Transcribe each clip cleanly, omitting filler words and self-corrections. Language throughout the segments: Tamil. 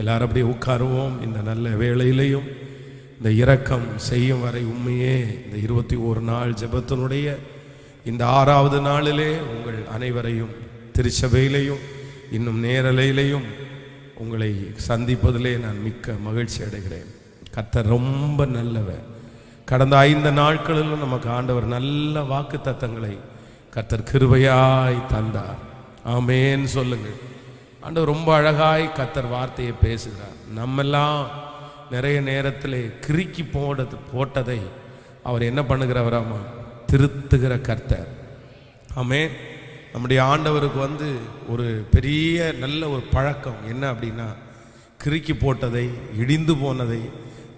எல்லாரும் அப்படியே உட்காருவோம். இந்த நல்ல வேளையிலையும் இந்த இரக்கம் செய்யும் வரை உண்மையே இந்த 21 நாள் ஜெபத்தினுடைய இந்த 6வது நாளிலே உங்கள் அனைவரையும் திருச்சபையிலையும் இன்னும் நேரலையிலையும் உங்களை சந்திப்பதிலே நான் மிக்க மகிழ்ச்சி அடைகிறேன். கர்த்தர் ரொம்ப நல்லவர். கடந்த 5 நாட்களிலும் நமக்கு ஆண்டவர் நல்ல வாக்கு தத்தங்களை கர்த்தர் கிருபையாய் தந்தார். ஆமேன் சொல்லுங்கள். ஆண்டவர் ரொம்ப அழகாய் கர்த்தர் வார்த்தையை பேசுகிறார். நம்மெல்லாம் நிறைய நேரத்திலே கிறுக்கி போட்டதை அவர் என்ன பண்ணுகிறவராமா? திருத்துகிற கர்த்தர். ஆமேன். நம்முடைய ஆண்டவருக்கு ஒரு பெரிய நல்ல ஒரு பழக்கம் என்ன அப்படின்னா, கிறுக்கி போட்டதை, இடிந்து போனதை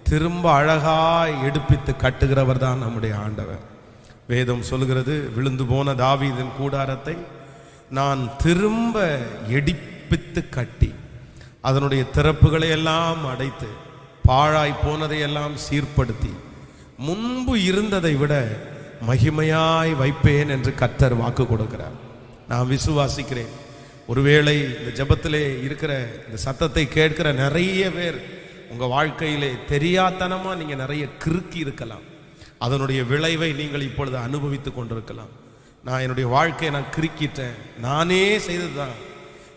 திரும்ப அழகாய் எடுப்பித்து கட்டுகிறவர் தான் நம்முடைய ஆண்டவர். வேதம் சொல்கிறது, விழுந்து போன தாவீதின் கூடாரத்தை நான் திரும்ப எடுப்பித்து கட்டி அதனுடைய திறப்புகளை எல்லாம் அடைத்து பாழாய் போனதையெல்லாம் சீர்படுத்தி முன்பு இருந்ததை விட மகிமையாய் வைப்பேன் என்று கர்த்தர் வாக்கு கொடுக்கிறார். நான் விசுவாசிக்கிறேன். ஒருவேளை இந்த ஜெபத்திலே இருக்கிற இந்த சத்தத்தை கேட்கிற நிறைய பேர் உங்க வாழ்க்கையிலே தெரியாதனமா நீங்க நிறைய கிறுக்கி இருக்கலாம். அதனுடைய விளைவை நீங்கள் இப்பொழுது அனுபவித்து கொண்டிருக்கலாம். நான் என்னுடைய வாழ்க்கையை நான் கிறுக்கிட்டேன், நானே செய்ததுதான்.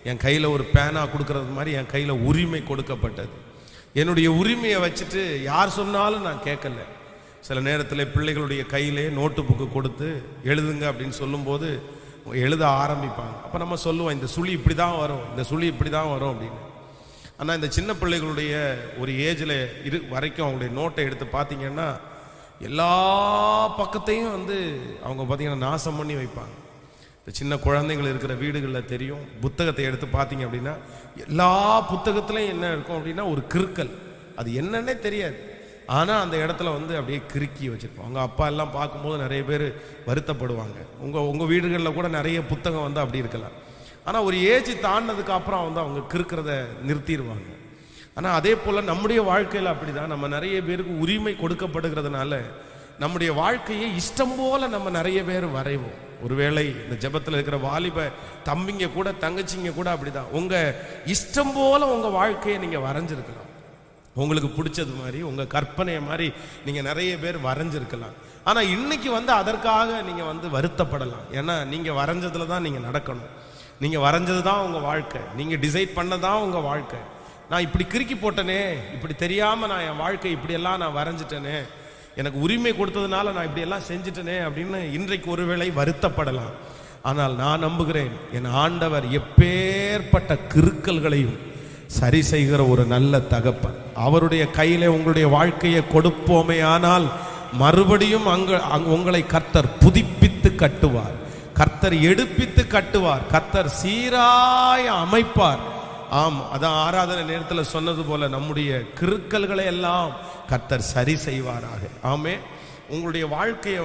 என் கையில ஒரு பேனா கொடுக்கறது மாதிரி என் கையில உரிமை கொடுக்கப்பட்டது. என்னுடைய உரிமையை வச்சுட்டு யார் சொன்னாலும் நான் கேட்கல. சில நேரத்தில் பிள்ளைகளுடைய கையிலே நோட்டு புக்கு கொடுத்து எழுதுங்க அப்படின்னு சொல்லும்போது எழுத ஆரம்பிப்பாங்க. அப்போ நம்ம சொல்லுவோம், இந்த சுழி இப்படி தான் வரும், இந்த சுழி இப்படி தான் வரும் அப்படின்னு. ஆனால் இந்த சின்ன பிள்ளைகளுடைய ஒரு ஏஜில் வரைக்கும் அவங்களுடைய நோட்டை எடுத்து பார்த்தீங்கன்னா எல்லா பக்கத்தையும் அவங்க பார்த்தீங்கன்னா நாசம் பண்ணி வைப்பாங்க. இந்த சின்ன குழந்தைகள் இருக்கிற வீடுகளில் தெரியும். புத்தகத்தை எடுத்து பார்த்தீங்க அப்படின்னா எல்லா புத்தகத்துலையும் என்ன இருக்கும் அப்படின்னா ஒரு கிறுக்கல். அது என்னன்னே தெரியாது. ஆனால் அந்த இடத்துல அப்படியே கிறுக்கி வச்சுருப்போம். அவங்க அப்பா எல்லாம் பார்க்கும்போது நிறைய பேர் வருத்தப்படுவாங்க. உங்கள் வீடுகளில் கூட நிறைய புத்தகம் அப்படி இருக்கலாம். ஆனால் ஒரு ஏஜ் தாண்டினதுக்கு அப்புறம் அவங்க கிறுக்கிறத நிறுத்திடுவாங்க. ஆனால் அதே போல் நம்முடைய வாழ்க்கையில் அப்படி தான். நம்ம நிறைய பேருக்கு உரிமை கொடுக்கப்படுகிறதுனால நம்முடைய வாழ்க்கையை இஷ்டம் போல நம்ம நிறைய பேர் வரைவோம். ஒருவேளை இந்த ஜெபத்தில் இருக்கிற வாலிப தம்பிங்க கூட தங்கச்சிங்க கூட அப்படிதான். உங்கள் இஷ்டம் போல உங்கள் வாழ்க்கையை நீங்கள் வரைஞ்சிருக்கலாம். உங்களுக்கு பிடிச்சது மாதிரி உங்கள் கற்பனையை மாதிரி நீங்கள் நிறைய பேர் வரைஞ்சிருக்கலாம். ஆனால் இன்னைக்கு அதற்காக நீங்கள் வருத்தப்படலாம். ஏன்னா நீங்கள் வரைஞ்சதுல தான் நீங்கள் நடக்கணும். நீங்கள் வரைஞ்சது தான் உங்கள் வாழ்க்கை. நீங்கள் டிசைட் பண்ணதான் உங்கள் வாழ்க்கை. நான் இப்படி கிறுக்கி போட்டனே, இப்படி தெரியாமல் நான் என் வாழ்க்கை இப்படியெல்லாம் நான் வரைஞ்சிட்டேனே, எனக்கு உரிமை கொடுத்ததுனால நான் இப்படியெல்லாம் செஞ்சிட்டனே அப்படின்னு இன்றைக்கு ஒருவேளை வருத்தப்படலாம். ஆனால் நான் நம்புகிறேன், என் ஆண்டவர் எப்பேற்பட்ட கிறுக்கல்களையும் சரி செய்கிற ஒரு நல்ல தகப்பன். அவருடைய கையிலே உங்களுடைய வாழ்க்கையை கொடுப்போமே ஆனால் மறுபடியும் உங்களை கர்த்தர் புதுப்பித்து கட்டுவார், கர்த்தர் எடுப்பித்து கட்டுவார், கர்த்தர் சீராய அமைப்பார். ஆம், அதான் ஆராதனை நேரத்தில் சொன்னது போல நம்முடைய கிறுக்கல்களை எல்லாம் கர்த்தர் சரி செய்வாராக. ஆமே. உங்களுடைய வாழ்க்கையை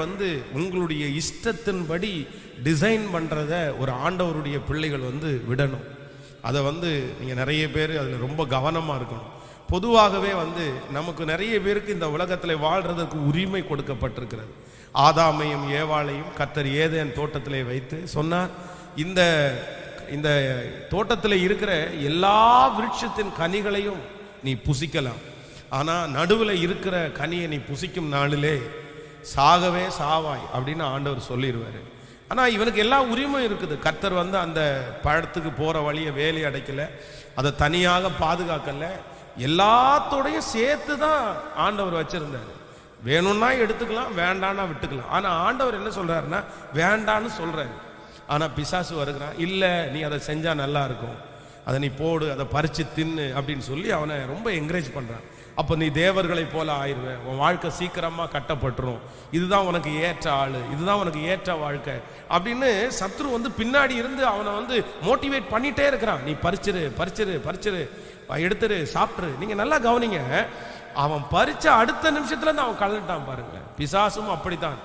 உங்களுடைய இஷ்டத்தின்படி டிசைன் பண்றத ஒரு ஆண்டவருடைய பிள்ளைகள் விடணும். அதை நீங்கள் நிறைய பேர் அதில் ரொம்ப கவனமாக இருக்கணும். பொதுவாகவே நமக்கு நிறைய பேருக்கு இந்த உலகத்தில் வாழ்கிறதுக்கு உரிமை கொடுக்கப்பட்டிருக்கிறது. ஆதாமையும் ஏவாளையும் கர்த்தர் ஏதேன் தோட்டத்திலே வைத்து சொன்னார், இந்த இந்த தோட்டத்தில் இருக்கிற எல்லா விருட்சத்தின் கனிகளையும் நீ புசிக்கலாம், ஆனால் நடுவில் இருக்கிற கனியை நீ புசிக்கும் நாளிலே சாகவே சாவாய் அப்படின்னு ஆண்டவர் சொல்லிடுவார். ஆனால் இவனுக்கு எல்லா உரிமை இருக்குது. கர்த்தர் அந்த பழத்துக்கு போகிற வழியை வேலி அடைக்கல, அதை தனியாக பாதுகாக்கல, எல்லாத்தோடையும் சேர்த்து தான் ஆண்டவர் வச்சிருந்தார். வேணும்னா எடுத்துக்கலாம், வேண்டான்னா விட்டுக்கலாம். ஆனால் ஆண்டவர் என்ன சொல்றாருன்னா வேண்டான்னு சொல்றாரு. ஆனால் பிசாசு வருகிறான், இல்லை நீ அதை செஞ்சா நல்லா இருக்கும், அதை நீ போடு, அதை பறிச்சு தின்னு அப்படின்னு சொல்லி அவனை ரொம்ப என்கரேஜ் பண்றான். அப்போ நீ தேவர்களை போல ஆயிடுவேன், உன் வாழ்க்கை சீக்கிரமாக கட்டப்பட்டுரும், இதுதான் உனக்கு ஏற்ற ஆள், இதுதான் உனக்கு ஏற்ற வாழ்க்கை அப்படின்னு சத்ரு பின்னாடி இருந்து அவனை மோட்டிவேட் பண்ணிட்டே இருக்கிறான். நீ பறிச்சிரு பறிச்சிரு பறிச்சிரு, எடுத்துரு, சாப்பிட்ரு. நீங்கள் நல்லா கவனிங்க, அவன் பறிச்ச அடுத்த நிமிஷத்துல இருந்து அவன் கலந்துட்டான் பாருங்க. பிசாசும் அப்படித்தான்.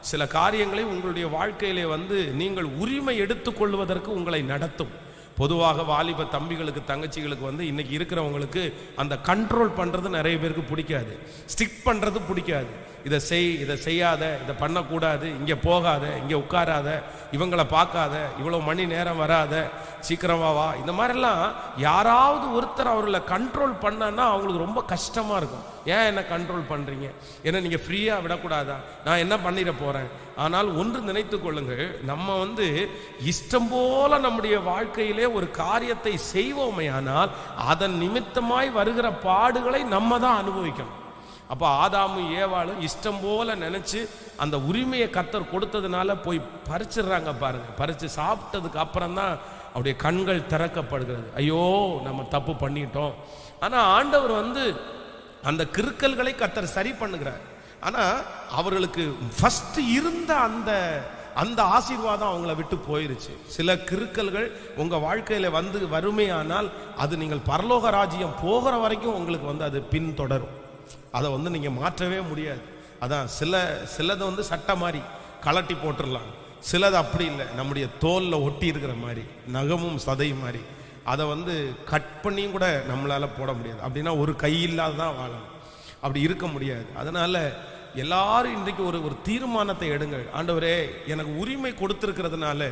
சில காரியங்களை உங்களுடைய வாழ்க்கையிலே நீங்கள் உரிமை எடுத்துக்கொள்வதற்கு உங்களை நடத்தும். பொதுவாக வாலிப தம்பிகளுக்கு தங்கச்சிகளுக்கு வந்து இன்னைக்கு இருக்கிறவங்களுக்கு அந்த கண்ட்ரோல் பண்ணுறது நிறைய பேருக்கு பிடிக்காது, ஸ்டிக் பண்ணுறது பிடிக்காது. இதை செய், இதை செய்யாத, இதை பண்ணக்கூடாது, இங்கே போகாத, இங்கே உட்காராத, இவங்களை பார்க்காத, இவ்வளோ மணி நேரம் வராத, சீக்கிரமா வா, இந்த மாதிரிலாம் யாராவது ஒருத்தர் அவர்களை கண்ட்ரோல் பண்ணனா அவங்களுக்கு ரொம்ப கஷ்டமாக இருக்கும். ஏன் என்ன கண்ட்ரோல் பண்ணுறீங்க, என்ன நீங்கள் ஃப்ரீயாக விடக்கூடாதா, நான் என்ன பண்ணிட போகிறேன். ஆனால் ஒன்று நினைத்து கொள்ளுங்கள், நம்ம வந்து இஷ்டம் போல நம்முடைய வாழ்க்கையிலே ஒரு காரியத்தை செய்வோமே, ஆனால் அதன் நிமித்தமாய் வருகிற பாடுகளை நம்ம தான் அனுபவிக்கணும். அப்போ ஆதாமும் ஏவாளும் இஷ்டம் போல நினைச்சு அந்த உரிமையை கர்த்தர் கொடுத்ததுனால போய் பறிச்சிடுறாங்க பாருங்க. பறிச்சு சாப்பிட்டதுக்கு அப்புறம் தான் அவருடைய கண்கள் திறக்கப்படுகிறது. ஐயோ நம்ம தப்பு பண்ணிட்டோம். ஆனா ஆண்டவர் வந்து அந்த கிறுக்கல்களை கர்த்தர் சரி பண்ணுகிறார். ஆனா அவர்களுக்கு ஃபர்ஸ்ட் இருந்த அந்த ஆசீர்வாதம் அவங்கள விட்டு போயிருச்சு. சில கிறுக்கல்கள் உங்க வாழ்க்கையில வந்து வருமே, ஆனால் அது நீங்கள் பரலோக ராஜ்யம் போகிற வரைக்கும் உங்களுக்கு வந்து அது பின்தொடரும். அதை வந்து நீங்க மாற்றவே முடியாது. அதான் சிலது வந்து சட்டை மாதிரி கலட்டி போட்டுடலாம், சிலது அப்படி இல்லை, நம்முடைய தோல்ல ஒட்டி இருக்கிற மாதிரி, நகமும் சதை மாதிரி, அதை வந்து கட் பண்ணியும் கூட நம்மளால போட முடியாது. அப்படின்னா ஒரு கை இல்லாததான் வாழணும், அப்படி இருக்க முடியாது. அதனால எல்லாரும் இன்றைக்கு ஒரு தீர்மானத்தை எடுங்கள். ஆண்டவரே, எனக்கு உரிமை கொடுத்திருக்கிறதுனால,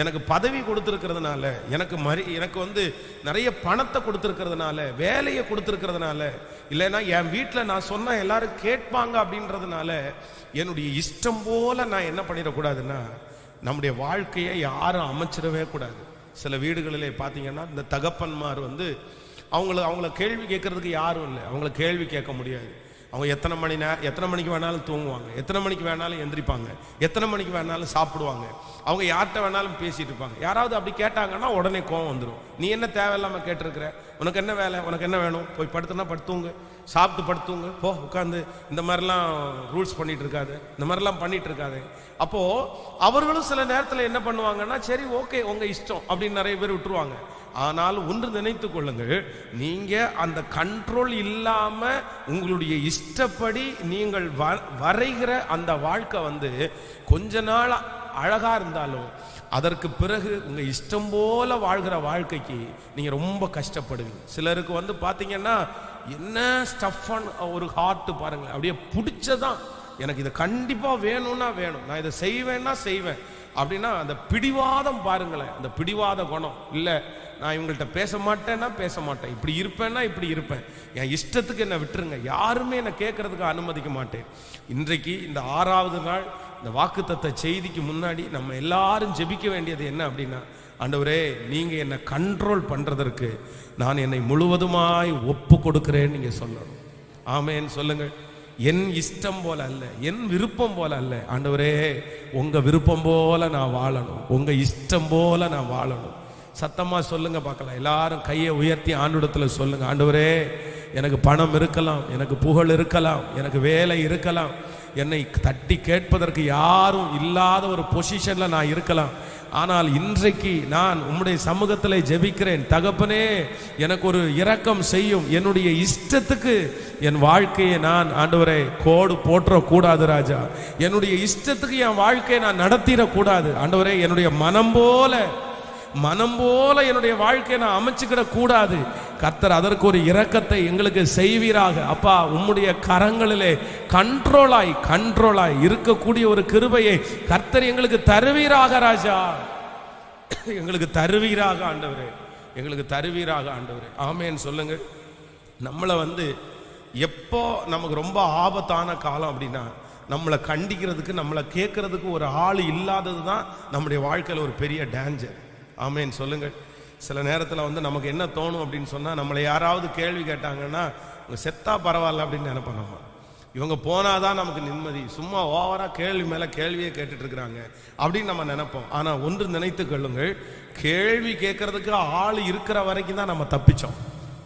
எனக்கு பதவி கொடுத்திருக்கிறதுனால, எனக்கு வந்து நிறைய பணத்தை கொடுத்திருக்கிறதுனால, வேலையை கொடுத்திருக்கிறதுனால, இல்லைன்னா என் வீட்டில் நான் சொன்ன எல்லாரும் கேட்பாங்க அப்படின்றதுனால என்னுடைய இஷ்டம் போல நான் என்ன பண்ணிடக்கூடாதுன்னா, நம்முடைய வாழ்க்கையை யாரும் அமைச்சிடவே கூடாது. சில வீடுகளிலே பார்த்தீங்கன்னா இந்த தகப்பன்மார் வந்து அவங்கள கேள்வி கேட்கறதுக்கு யாரும் இல்லை, அவங்கள கேள்வி கேட்க முடியாது. அவங்க எத்தனை மணிக்கு வேணாலும் தூங்குவாங்க, எத்தனை மணிக்கு வேணாலும் எந்திரிப்பாங்க, எத்தனை மணிக்கு வேணாலும் சாப்பிடுவாங்க, அவங்க யார்கிட்ட வேணாலும் பேசிட்டு இருப்பாங்க. யாராவது அப்படி கேட்டாங்கன்னா உடனே கோவம் வந்துடும். நீ என்ன தேவையில்லாமல் கேட்டிருக்கிற, உனக்கு என்ன வேலை, உனக்கு என்ன வேணும், போய் படுத்துனா படுத்துங்க, சாப்பிட்டு படுத்துங்க, போ உட்காந்து இந்த மாதிரிலாம் ரூல்ஸ் பண்ணிட்டு இருக்காது, இந்த மாதிரிலாம் பண்ணிட்டு இருக்காது. அப்போ அவர்களும் சில நேரத்தில் என்ன பண்ணுவாங்கன்னா, சரி ஓகே உங்க இஷ்டம் அப்படின்னு நிறைய பேர் விட்டுருவாங்க. ஆனால் ஒன்று நினைத்து கொள்ளுங்கள், நீங்க அந்த கண்ட்ரோல் இல்லாம உங்களுடைய இஷ்டப்படி நீங்கள் வரைகிற அந்த வாழ்க்கை வந்து கொஞ்ச நாள் அழகா இருந்தாலும் அதற்கு பிறகு உங்க இஷ்டம் போல வாழ்கிற வாழ்க்கைக்கு நீங்க ரொம்ப கஷ்டப்படுவீங்க. சிலருக்கு வந்து பாத்தீங்கன்னா என்ன ஸ்டஃப் ஒரு ஹார்ட் பாருங்க, அப்படியே பிடிச்சதான், எனக்கு இதை கண்டிப்பா வேணும்னா வேணும், நான் இதை செய்வேன்னா செய்வேன் அப்படின்னா அந்த பிடிவாதம் பாருங்களேன். அந்த பிடிவாத குணம் இல்லை, நான் இவங்கள்ட்ட பேச மாட்டேன்னா பேச மாட்டேன், இப்படி இருப்பேன்னா இப்படி இருப்பேன், என் இஷ்டத்துக்கு என்னை விட்டுருங்க, யாருமே என்னை கேட்கறதுக்கு அனுமதிக்க மாட்டேன். இன்றைக்கு இந்த 6வது நாள் இந்த வாக்குத்தத்த செய்திக்கு முன்னாடி நம்ம எல்லாரும் ஜெபிக்க வேண்டியது என்ன அப்படின்னா, ஆண்டவரே நீங்க என்னை கண்ட்ரோல் பண்றதற்கு நான் என்னை முழுவதுமாய் ஒப்பு கொடுக்கிறேன்னு நீங்க சொல்லணும். ஆமேன்னு சொல்லுங்கள். என் இஷ்டம் போல அல்ல, என் விருப்பம் போல அல்ல, ஆண்டவரே உங்க விருப்பம் போல நான் வாழணும், உங்க இஷ்டம் போல நான் வாழணும். சத்தமா சொல்லுங்க பார்க்கலாம். எல்லாரும் கையை உயர்த்தி ஆண்டவரிடத்துல சொல்லுங்க, ஆண்டவரே எனக்கு பணம் இருக்கலாம், எனக்கு புகழ் இருக்கலாம், எனக்கு வேலை இருக்கலாம், என்னை தட்டி கேட்பதற்கு யாரும் இல்லாத ஒரு பொசிஷன்ல நான் இருக்கலாம், ஆனால் இன்றைக்கு நான் உம்முடைய சமூகத்தில் ஜெபிக்கிறேன், தகப்பனே எனக்கு ஒரு இரக்கம் செய்யும், என்னுடைய இஷ்டத்துக்கு என் வாழ்க்கையை நான் ஆண்டவரே கோடு போற்றக்கூடாது ராஜா, என்னுடைய இஷ்டத்துக்கு என் வாழ்க்கையை நான் நடத்திடக்கூடாது ஆண்டவரே, என்னுடைய மனம் போல என்னுடைய வாழ்க்கையை நான் அமைச்சுக்கிட கூடாது. கர்த்தர் அதற்கு ஒரு இரக்கத்தை எங்களுக்கு செய்வீராக. அப்பா உம்முடைய கரங்களிலே கண்ட்ரோலாய் இருக்கக்கூடிய ஒரு கிருபையை கர்த்தர் எங்களுக்கு தருவீராக ராஜா, எங்களுக்கு தருவீராக ஆண்டவரே, எங்களுக்கு தருவீராக ஆண்டவரே. ஆமேன்னு சொல்லுங்க. நம்மளை வந்து எப்போ நமக்கு ரொம்ப ஆபத்தான காலம் அப்படின்னா, நம்மளை கண்டிக்கிறதுக்கு நம்மளை கேட்கறதுக்கு ஒரு ஆள் இல்லாதது தான் நம்முடைய வாழ்க்கையில் ஒரு பெரிய டேஞ்சர். ஆமேன்னு சொல்லுங்கள். சில நேரத்தில் வந்து நமக்கு என்ன தோணும் அப்படின்னு சொன்னால், நம்மளை யாராவது கேள்வி கேட்டாங்கன்னா இவங்க செத்தா பரவாயில்ல அப்படின்னு நினைப்போம். நம்ம இவங்க போனாதான் நமக்கு நிம்மதி, சும்மா ஓவராக கேள்வி மேலே கேள்வியே கேட்டுட்டு இருக்கிறாங்க அப்படின்னு நம்ம நினைப்போம். ஆனால் ஒன்று நினைத்து கொள்ளுங்கள், கேள்வி கேட்கறதுக்கு ஆள் இருக்கிற வரைக்கும் தான் நம்ம தப்பிச்சோம்.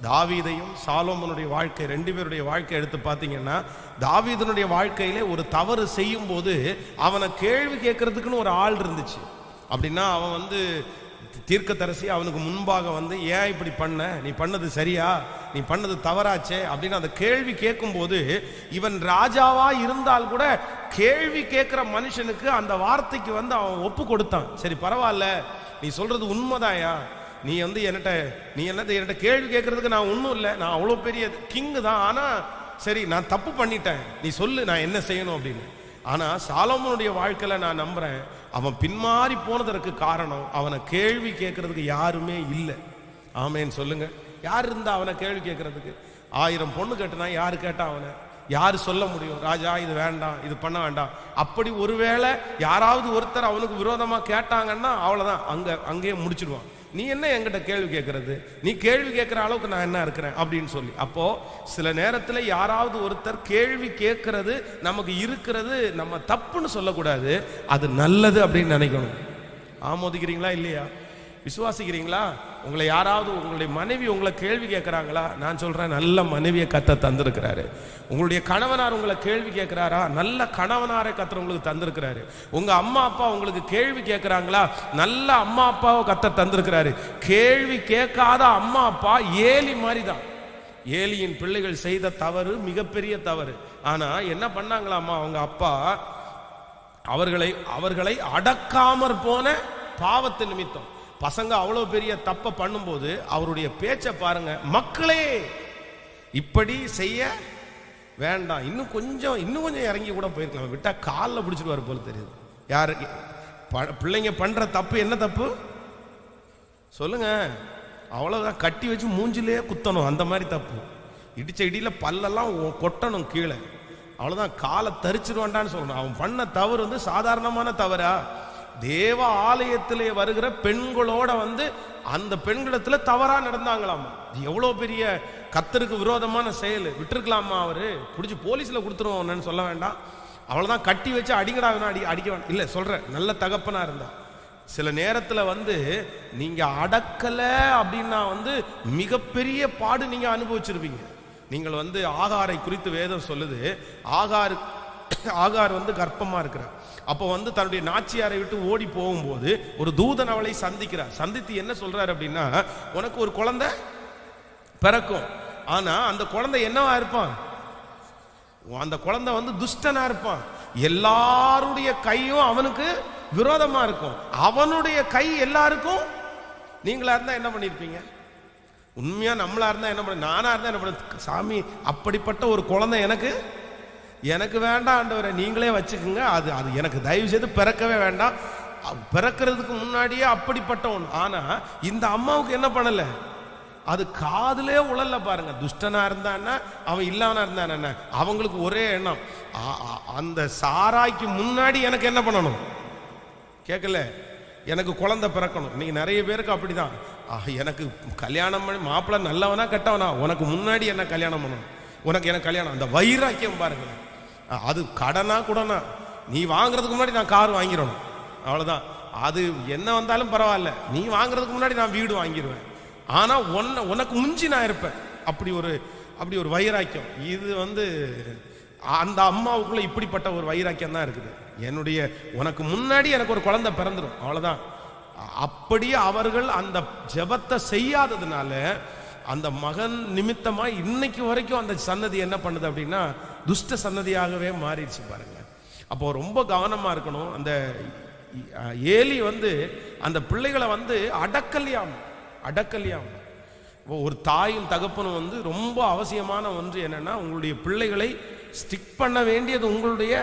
தாவீதையும் சாலோமோனுடைய வாழ்க்கை, 2 பேருடைய வாழ்க்கை எடுத்து பார்த்தீங்கன்னா, தாவீதனுடைய வாழ்க்கையிலே ஒரு தவறு செய்யும் போது அவனை கேள்வி கேட்கறதுக்குன்னு ஒரு ஆள் இருந்துச்சு. அப்படின்னா அவன் வந்து தீர்க்கதரிசி அவனுக்கு முன்பாக வந்து, ஏன் இப்படி பண்ண, நீ பண்ணது சரியா, நீ பண்ணது தவறாச்சே அப்படின்னு அந்த கேள்வி கேட்கும் போது, இவன் ராஜாவா இருந்தால் கூட கேள்வி கேட்கிற மனுஷனுக்கு அந்த வார்த்தைக்கு வந்து அவன் ஒப்பு கொடுத்தான். சரி பரவாயில்ல, நீ சொல்றது உண்மைதாயா, நீ என்னட்ட கேள்வி கேட்கறதுக்கு நான் ஒன்றும் இல்லை, நான் அவ்வளோ பெரிய கிங்கு தான். ஆனால் சரி, நான் தப்பு பண்ணிட்டேன், நீ சொல்லு நான் என்ன செய்யணும் அப்படின்னு. ஆனால் சாலமோனுடைய வாழ்க்கையில் நான் நம்புகிறேன், அவன் பின்மாறி போனதற்கு காரணம் அவனை கேள்வி கேட்கறதுக்கு யாருமே இல்லை. ஆமேன்னு சொல்லுங்க. யார் இருந்தா அவனை கேள்வி கேட்கறதுக்கு? 1000 பொண்ணு கேட்டுனா யாரு கேட்டா அவனை? யாரு சொல்ல முடியும், ராஜா இது வேண்டாம், இது பண்ண வேண்டாம்? அப்படி ஒருவேளை யாராவது ஒருத்தர் அவனுக்கு விரோதமா கேட்டாங்கன்னா அவ்வளவுதான், அங்கேயே முடிச்சிடுவான். நீ என்ன என்கிட்ட கேள்வி கேட்கறது? நீ கேள்வி கேட்கிற அளவுக்கு நான் என்ன இருக்கிறேன் அப்படின்னு சொல்லி. அப்போ சில நேரத்தில் யாராவது ஒருத்தர் கேள்வி கேட்கறது நமக்கு இருக்கிறது நம்ம தப்புன்னு சொல்லக்கூடாது, அது நல்லது அப்படின்னு நினைக்கணும். ஆமோதிக்கிறீங்களா இல்லையா? விசுவாசிக்கிறீங்களா? உங்களை யாராவது, உங்களுடைய மனைவி உங்களை கேள்வி கேட்குறாங்களா? நான் சொல்கிறேன், நல்ல மனைவியை கத்த தந்திருக்கிறாரு. உங்களுடைய கணவனார் உங்களை கேள்வி கேட்குறாரா? நல்ல கணவனாரை கத்தர் உங்களுக்கு தந்திருக்கிறாரு. உங்கள் அம்மா அப்பா உங்களுக்கு கேள்வி கேட்குறாங்களா? நல்ல அம்மா அப்பாவை கத்த தந்திருக்கிறாரு. கேள்வி கேட்காத அம்மா அப்பா ஏலி மாதிரி தான். ஏலியின் பிள்ளைகள் செய்த தவறு மிகப்பெரிய தவறு. ஆனால் என்ன பண்ணாங்களாம்மா அவங்க அப்பா? அவர்களை அடக்காமற் போன பாவத்து நிமித்தம் பசங்க அவ்வளோ பெரிய தப்பை பண்ணும்போது அவருடைய பேச்சை பாருங்க, மக்களே இப்படி செய்ய வேண்டாம், இன்னும் கொஞ்சம் இறங்கி கூட போயிருக்கலாம், விட்டா காலில் பிடிச்சிடுவார் போல தெரியுது. யாரு பிள்ளைங்க பண்ற தப்பு என்ன தப்பு சொல்லுங்க? அவ்வளவுதான், கட்டி வச்சு மூஞ்சிலே குத்தணும், அந்த மாதிரி தப்பு. இடிச்ச இடியில பல்லெல்லாம் கொட்டணும் கீழே, அவ்வளவுதான், காலை தரிச்சிருவான்டான்னு சொல்லணும். அவன் பண்ண தவறு சாதாரணமான தவறா? தேவ ஆலயத்திலே வருகிற பெண்களோட அந்த பெண்களிடத்துல தவறா நடந்தாங்களாமா. எவ்வளவு பெரிய கர்த்தருக்கு விரோதமான செயல். விட்டுருக்கலாமா? அவரு பிடிச்சி போலீஸ்ல கொடுத்துருவோம் சொல்ல வேண்டாம், அவ்வளவுதான், கட்டி வச்சு அடிக்கடாதுன்னா அடிக்க வேண்டாம். இல்ல சொல்றேன், நல்ல தகப்பனா இருந்தா சில நேரத்துல நீங்க அடக்கல அப்படின்னா மிகப்பெரிய பாடு நீங்க அனுபவிச்சிருப்பீங்க. நீங்கள் ஆகாரை குறித்து வேதம் சொல்லுது, ஆகார் கர்ப்பமா இருக்கிறார். அப்போ தன்னுடைய நாச்சியாரை விட்டு ஓடி போகும்போது ஒரு தூதன் அவளை சந்திக்கிறார். சந்தித்து என்ன சொல்றாரு அப்படின்னா, உனக்கு ஒரு குழந்தை பிறக்கும், ஆனா அந்த குழந்தை என்னவா இருப்பான்? அந்த குழந்தை துஷ்டனா இருப்பான். எல்லாருடைய கையும் அவனுக்கு விரோதமா இருக்கும். அவனுடைய கை எல்லாருக்கும். நீங்களா இருந்தா என்ன பண்ணிருப்பீங்க? உண்மையா நம்மளா இருந்தா என்ன பண்ண? நானா இருந்தா என்ன பண்ண? சாமி, அப்படிப்பட்ட ஒரு குழந்தை எனக்கு வேண்டாம் ஆண்டவரே, நீங்களே வச்சுக்கோங்க, அது எனக்கு தயவு செய்து பிறக்கவே வேண்டாம். பிறக்கிறதுக்கு முன்னாடியே அப்படிப்பட்ட ஒன்று. ஆனா இந்த அம்மாவுக்கு என்ன பண்ணல? அது காதுலே உழல்ல பாருங்க. துஷ்டனா இருந்தான்னா அவன் இல்லாம இருந்தான அவங்களுக்கு ஒரே எண்ணம், அந்த சாராய்க்கு முன்னாடி எனக்கு என்ன பண்ணணும்? கேட்கல, எனக்கு குழந்தை பிறக்கணும். இன்னைக்கு நிறைய பேருக்கு அப்படிதான். எனக்கு கல்யாணம் பண்ணி மாப்பிள்ளை நல்லவனா கெட்டவனா, உனக்கு முன்னாடி என்ன கல்யாணம் பண்ணணும், உனக்கு எனக்கு கல்யாணம். அந்த வைராக்கியம் பாருங்க. அது கடனா கூடனா, நீ வாங்குறதுக்கு முன்னாடி நான் கார் வாங்கிடணும், அவ்வளவுதான். அது என்ன வந்தாலும் பரவாயில்ல, நீ வாங்குறதுக்கு முன்னாடி நான் வீடு வாங்கிடுவேன், ஆனா உனக்கு முஞ்சி நான் இருப்பேன். அப்படி ஒரு வைராக்கியம். இது அந்த அம்மாவுக்குள்ள இப்படிப்பட்ட ஒரு வைராக்கியம் தான் இருக்குது. உனக்கு முன்னாடி எனக்கு ஒரு குழந்தை பிறந்துடும், அவ்வளவுதான். அப்படியே அவர்கள் அந்த ஜெபத்தை செய்யாததுனால அந்த மகன் நிமித்தமா இன்னைக்கு வரைக்கும் அந்த சன்னதி என்ன பண்ணுது அப்படின்னா துஷ்ட சன்னதியாகவே மாறிடுச்சு பாருங்க. அப்போ ரொம்ப கவனமா இருக்கணும். அந்த ஏலி அந்த பிள்ளைகளை அடக்கல்யாம். ஒரு தாயும் தகப்பனும் ரொம்ப அவசியமான ஒன்று என்னன்னா, உங்களுடைய பிள்ளைகளை ஸ்டிக் பண்ண வேண்டியது உங்களுடைய,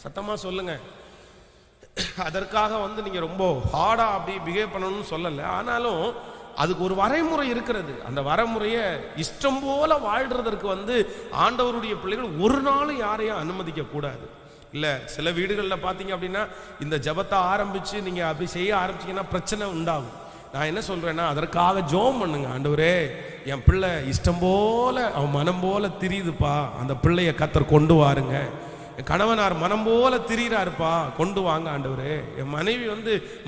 சத்தமா சொல்லுங்க. அதற்காக நீங்க ரொம்ப ஹார்டா அப்படி பிஹேவ் பண்ணணும்னு சொல்லல, ஆனாலும் அதுக்கு ஒரு வரைமுறை இருக்கிறது. அந்த வரைமுறையை இஷ்டம் போல வாழ்றதற்கு ஆண்டவருடைய பிள்ளைகள் ஒரு நாளும் யாரையும் அனுமதிக்க கூடாது. இல்ல சில வீடுகளில் பார்த்தீங்க அப்படின்னா இந்த ஜபத்தை ஆரம்பிச்சு நீங்க அப்படி செய்ய ஆரம்பிச்சீங்கன்னா பிரச்சனை உண்டாகும். நான் என்ன சொல்றேன்னா, அதற்காக ஜெபம் பண்ணுங்க. ஆண்டவரே, என் பிள்ளை இஷ்டம் போல அவன் மனம் போல திரியுதுப்பா, அந்த பிள்ளைய கர்த்தர் கொண்டு வாருங்க. என் கணவனார் மனம் போல திரியிறாருப்பா, கொண்டு வாங்க ஆண்டவரே. என் மனைவி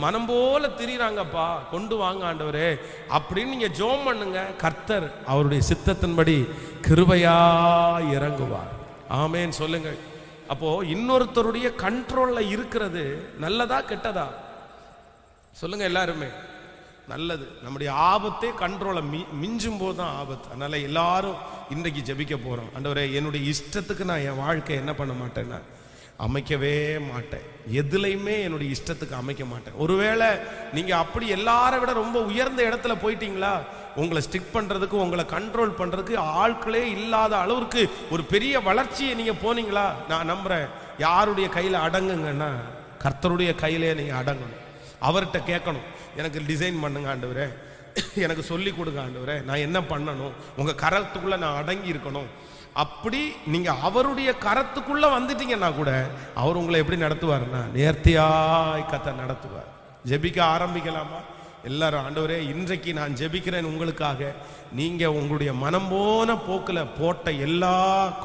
மனம் போல திரியிறாங்கப்பா, கொண்டு வாங்க ஆண்டவரே அப்படின்னு நீங்க ஜெபம் பண்ணுங்க. கர்த்தர் அவருடைய சித்தத்தின்படி கிருபையா இறங்குவார். ஆமேன் சொல்லுங்க. அப்போ இன்னொருத்தருடைய கண்ட்ரோல்ல இருக்கிறது நல்லதா கெட்டதா சொல்லுங்க? எல்லாருமே நல்லது. நம்முடைய ஆபத்தே கண்ட்ரோலை மிஞ்சும் போது தான் ஆபத்து. அதனால எல்லாரும் இன்றைக்கு ஜெபிக்க போறோம். ஆண்டவரே, என்னுடைய இஷ்டத்துக்கு நான் என் வாழ்க்கை என்ன பண்ண மாட்டேன்னா, அமைக்கவே மாட்டேன். எதுலையுமே என்னுடைய இஷ்டத்துக்கு அமைக்க மாட்டேன். ஒருவேளை நீங்க அப்படி எல்லாரை விட ரொம்ப உயர்ந்த இடத்துல போயிட்டீங்களா, உங்களை ஸ்டிக் பண்றதுக்கு, உங்களை கண்ட்ரோல் பண்றதுக்கு ஆட்களே இல்லாத அளவுக்கு ஒரு பெரிய வளர்ச்சியை நீங்க போனீங்களா, நான் நம்புறேன் யாருடைய கையில அடங்குங்கன்னா கர்த்தருடைய கையிலே நீங்க அடங்கணும். அவர்கிட்ட கேட்கணும், எனக்கு டிசைன் பண்ணுங்க ஆண்டவரே, எனக்கு சொல்லி கொடுங்க ஆண்டவரே, நான் என்ன பண்ணணும், உங்க கரத்துக்குள்ள நான் அடங்கி இருக்கணும். அப்படி நீங்க அவருடைய கரத்துக்குள்ள வந்துட்டீங்கன்னா கூட அவர் உங்களை எப்படி நடத்துவார்னா நேர்த்தியாய் கர்த்தர் நடத்துவார். ஜெபிக்க ஆரம்பிக்கலாமா எல்லாரும்? ஆண்டவரே, இன்றைக்கு நான் ஜெபிக்கிறேன் உங்களுக்காக. நீங்க உங்களுடைய மனம் போன போக்குல போட்ட எல்லா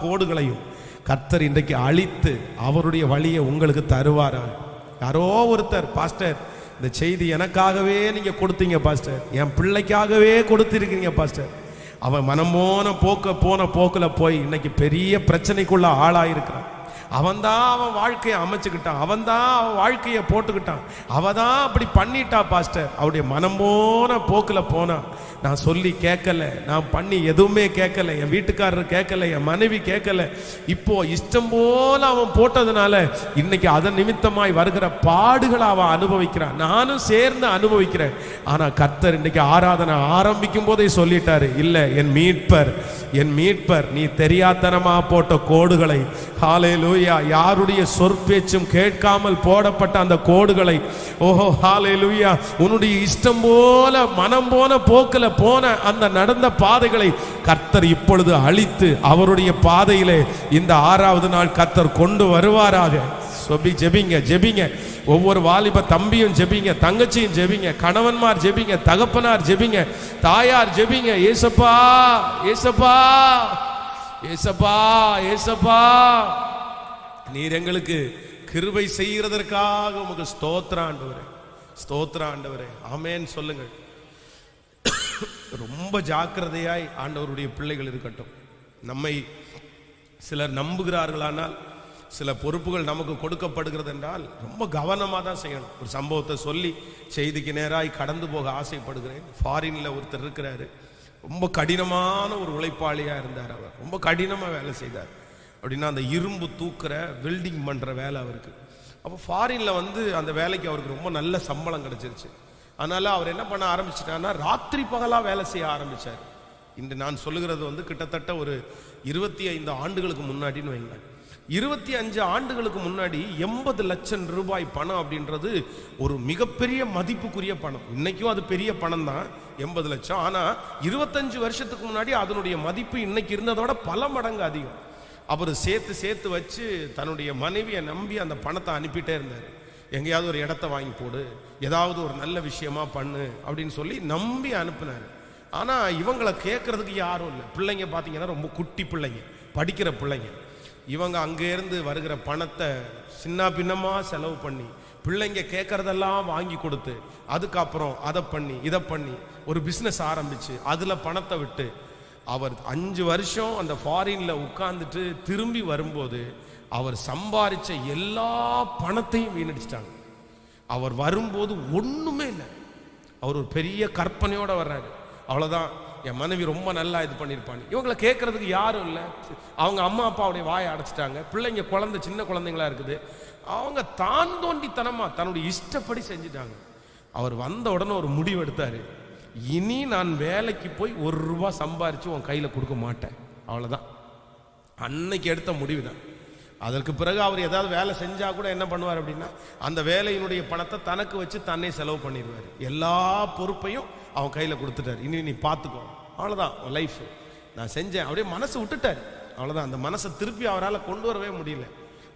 கோடுகளையும் கர்த்தர் இன்றைக்கு அழித்து அவருடைய வழியை உங்களுக்கு தருவாரா? யாரோ ஒருத்தர், பாஸ்டர் இந்த செய்தி எனக்காகவே நீங்க கொடுத்தீங்க பாஸ்டர், என் பிள்ளைக்காகவே கொடுத்திருக்கீங்க பாஸ்டர், அவன் மனமோன போன போக்குல போய் இன்னைக்கு பெரிய பிரச்சனைக்குள்ள ஆளாயிருக்கிறான். அவன்தான் அவன் வாழ்க்கையை அமைச்சுக்கிட்டான், அவன்தான் அவன் வாழ்க்கையை போட்டுக்கிட்டான், அவதான் அப்படி பண்ணிட்டா பாஸ்டர். அவருடைய மனம் போன போக்குல போனா, நான் சொல்லி கேட்கல, நான் பண்ணி எதுவுமே கேட்கல, என் வீட்டுக்காரர் கேட்கல, என் மனைவி கேட்கல, இப்போ இஷ்டம் போல அவன் போட்டதுனால இன்னைக்கு அதன் நிமித்தமாய் வருகிற பாடுகளை அவன் அனுபவிக்கிறான், நானும் சேர்ந்து அனுபவிக்கிறேன். ஆனா கர்த்தர் இன்னைக்கு ஆராதனை ஆரம்பிக்கும் போதே சொல்லிட்டாரு, இல்ல என் மீட்பர் நீ தெரியாதனமா போட்ட கோடுகளை, ஹல்லேலூயா, யாருடைய சொற்பேச்சும் கேட்காமல் போடப்பட்ட அந்த கோடுகளை, ஓஹோ ஹல்லேலூயா, உன்னுடைய இஷ்டம் போல மனம் போன போக்குல போன அந்த நடந்த பாதைகளை கர்த்தர் இப்பொழுது அழித்து அவருடைய பாதையிலே இந்த 6வது நாள் கர்த்தர் கொண்டு வருவாராக. ஜெபிங்க. ஒவ்வொரு வாலிப தம்பியும் ஜெபிங்க, தங்கச்சியும் ஜெபிங்க, கணவன்மார் ஜெபிங்க, தகப்பனார் ஜெபிங்க, தாயார் ஜெபிங்க. ஏசப்பா ஏசப்பா ஏசப்பா ஏசப்பா, நீர் எங்களுக்கு கிருபை செய்கிறதற்காக உமக்கு ஸ்தோத்திரம் ஆண்டவரே, ஆமென் சொல்லுங்கள். ரொம்ப ஜாக்கிரதையாய் ஆண்டவருடைய பிள்ளைகள் இருக்கட்டும். நம்மை சிலர் நம்புகிறார்களானால், சில பொறுப்புகள் நமக்கு கொடுக்கப்படுகிறது என்றால் ரொம்ப கவனமாக தான் செய்யணும். ஒரு சம்பவத்தை சொல்லி செய்திக்கு நேராய் கடந்து போக ஆசைப்படுகிறேன். ஃபாரின்ல ஒருத்தர் இருக்கிறாரு, ரொம்ப கடினமான ஒரு உழைப்பாளியாக இருந்தார். அவர் ரொம்ப கடினமாக வேலை செய்தார். அப்படின்னா அந்த இரும்பு தூக்குற வெல்டிங் பண்ணுற வேலை அவருக்கு. அப்போ ஃபாரின்ல அந்த வேலைக்கு அவருக்கு ரொம்ப நல்ல சம்பளம் கிடைச்சிருச்சு. அதனால அவர் என்ன பண்ண ஆரம்பிச்சிட்டாருன்னா, ராத்திரி பகலா வேலை செய்ய ஆரம்பிச்சார். இன்று நான் சொல்லுகிறது கிட்டத்தட்ட ஒரு 25 ஆண்டுகளுக்கு முன்னாடின்னு வைங்க. 25 ஆண்டுகளுக்கு முன்னாடி 80 லட்சம் ரூபாய் பணம் அப்படின்றது ஒரு மிகப்பெரிய மதிப்புக்குரிய பணம். இன்னைக்கும் அது பெரிய பணம் தான், 80 லட்சம். ஆனா 25 வருஷத்துக்கு முன்னாடி அதனுடைய மதிப்பு இன்னைக்கு இருந்ததோட பல மடங்கு அதிகம். அவர் சேர்த்து வச்சு தன்னுடைய மனைவியை நம்பி அந்த பணத்தை அனுப்பிட்டே இருந்தார். எங்கேயாவது ஒரு இடத்த வாங்கி போடு, ஏதாவது ஒரு நல்ல விஷயமா பண்ணு அப்படின்னு சொல்லி நம்பி அனுப்புனாரு. ஆனா இவங்களை கேட்கறதுக்கு யாரும் இல்லை. பிள்ளைங்க பார்த்தீங்கன்னா ரொம்ப குட்டி பிள்ளைங்க, படிக்கிற பிள்ளைங்க. இவங்க அங்கேருந்து வருகிற பணத்தை சின்ன பின்னமா செலவு பண்ணி பிள்ளைங்க கேட்கறதெல்லாம் வாங்கி கொடுத்து, அதுக்கப்புறம் அதை பண்ணி இதை பண்ணி ஒரு பிஸ்னஸ் ஆரம்பிச்சு அதுல பணத்தை விட்டு அவர் 5 வருஷம் அந்த ஃபாரின்ல உட்கார்ந்துட்டு திரும்பி வரும்போது அவர் சம்பாதிச்ச எல்லா பணத்தையும் வீணடிச்சிட்டாங்க. அவர் வரும்போது ஒண்ணுமே இல்லை. அவர் ஒரு பெரிய கற்பனையோட வர்றாரு. அவ்வளவுதான், என் மனைவி ரொம்ப நல்லா இது பண்ணியிருப்பாங்க. இவங்களை கேட்கறதுக்கு யாரும் இல்லை. அவங்க அம்மா அப்பாவுடைய வாயை அடைச்சிட்டாங்க. பிள்ளைங்க சின்ன குழந்தைங்களா இருக்குது. அவங்க தான் தோண்டித்தனமா தன்னுடைய இஷ்டப்படி செஞ்சுட்டாங்க. அவர் வந்த உடனே ஒரு முடிவு எடுத்தாரு, இனி நான் வேலைக்கு போய் 1 ரூபாய் சம்பாரிச்சு உன் கையில கொடுக்க மாட்டேன். அவ்வளவுதான், அன்னைக்கு எடுத்த முடிவு தான். அதற்கு பிறகு அவர் ஏதாவது வேலை செஞ்சா கூட என்ன பண்ணுவார் அப்படின்னா, அந்த வேலையினுடைய பணத்தை தனக்கு வச்சு தன்னை செலவு பண்ணிடுவார். எல்லா பொறுப்பையும் அவன் கையில கொடுத்துட்டார். இனி நீ பார்த்துக்கோ, அவ்வளவுதான் லைஃப், நான் செஞ்சேன் அப்படியே மனசு விட்டுட்டார். அவ்வளவுதான், அந்த மனசை திருப்பி அவரால் கொண்டு வரவே முடியல.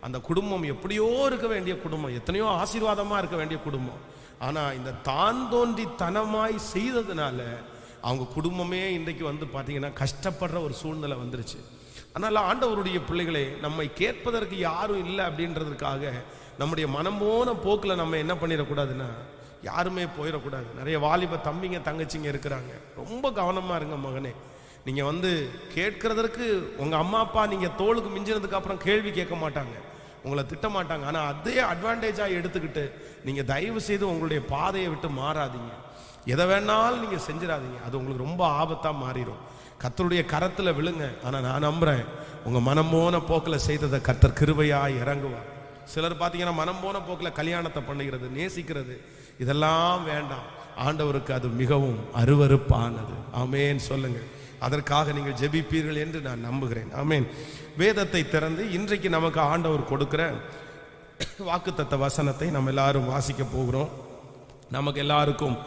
அந்த குடும்பம் எப்படியோ இருக்க வேண்டிய குடும்பம், எத்தனையோ ஆசீர்வாதமா இருக்க வேண்டிய குடும்பம். ஆனா இந்த தான் தோன்றி தனமாய் செய்ததுனால அவங்க குடும்பமே இன்றைக்கு பார்த்தீங்கன்னா கஷ்டப்படுற ஒரு சூழ்நிலை வந்துருச்சு. அதனால ஆண்டவருடைய பிள்ளைகளே, நம்மை கேட்பதற்கு யாரும் இல்லை அப்படின்றதுக்காக நம்முடைய மனம் போன போக்கில் நம்ம என்ன பண்ணிடக்கூடாதுன்னா, யாருமே போயிடக்கூடாது. நிறைய வாலிப தம்பிங்க தங்கச்சிங்க இருக்கிறாங்க. ரொம்ப கவனமா இருங்க மகனே. நீங்க கேட்கறதற்கு உங்க அம்மா அப்பா நீங்க தோளுக்கு மிஞ்சினதுக்கு அப்புறம் கேள்வி கேட்க மாட்டாங்க, உங்களை திட்ட மாட்டாங்க. ஆனா அதே அட்வான்டேஜா எடுத்துக்கிட்டு நீங்க தயவு செய்து உங்களுடைய பாதையை விட்டு மாறாதீங்க. எதை வேணாலும் நீங்க செஞ்சிடாதீங்க, அது உங்களுக்கு ரொம்ப ஆபத்தா மாறிடும். கர்த்தருடைய கரத்துல விழுங்க. ஆனா நான் நம்புறேன், உங்க மனம் போன போக்கில் செய்ததை கர்த்தர் கிருபையா இறங்குவார். சிலர் பார்த்தீங்கன்னா மனம் போன போக்கில் கல்யாணத்தை பண்ணுகிறது, நேசிக்கிறது, இதெல்லாம் வேண்டாம். ஆண்டவருக்கு அது மிகவும் அருவருப்பானது. ஆமேன் சொல்லுங்கள். அதற்காக நீங்கள் ஜெபிப்பீர்கள் என்று நான் நம்புகிறேன். ஆமேன். வேதத்தை திறந்து இன்றைக்கு நமக்கு ஆண்டவர் கொடுக்கிற வாக்குத்தத்த வசனத்தை நம்ம எல்லாரும் வாசிக்க போகிறோம். நமக்கு எல்லாருக்கும்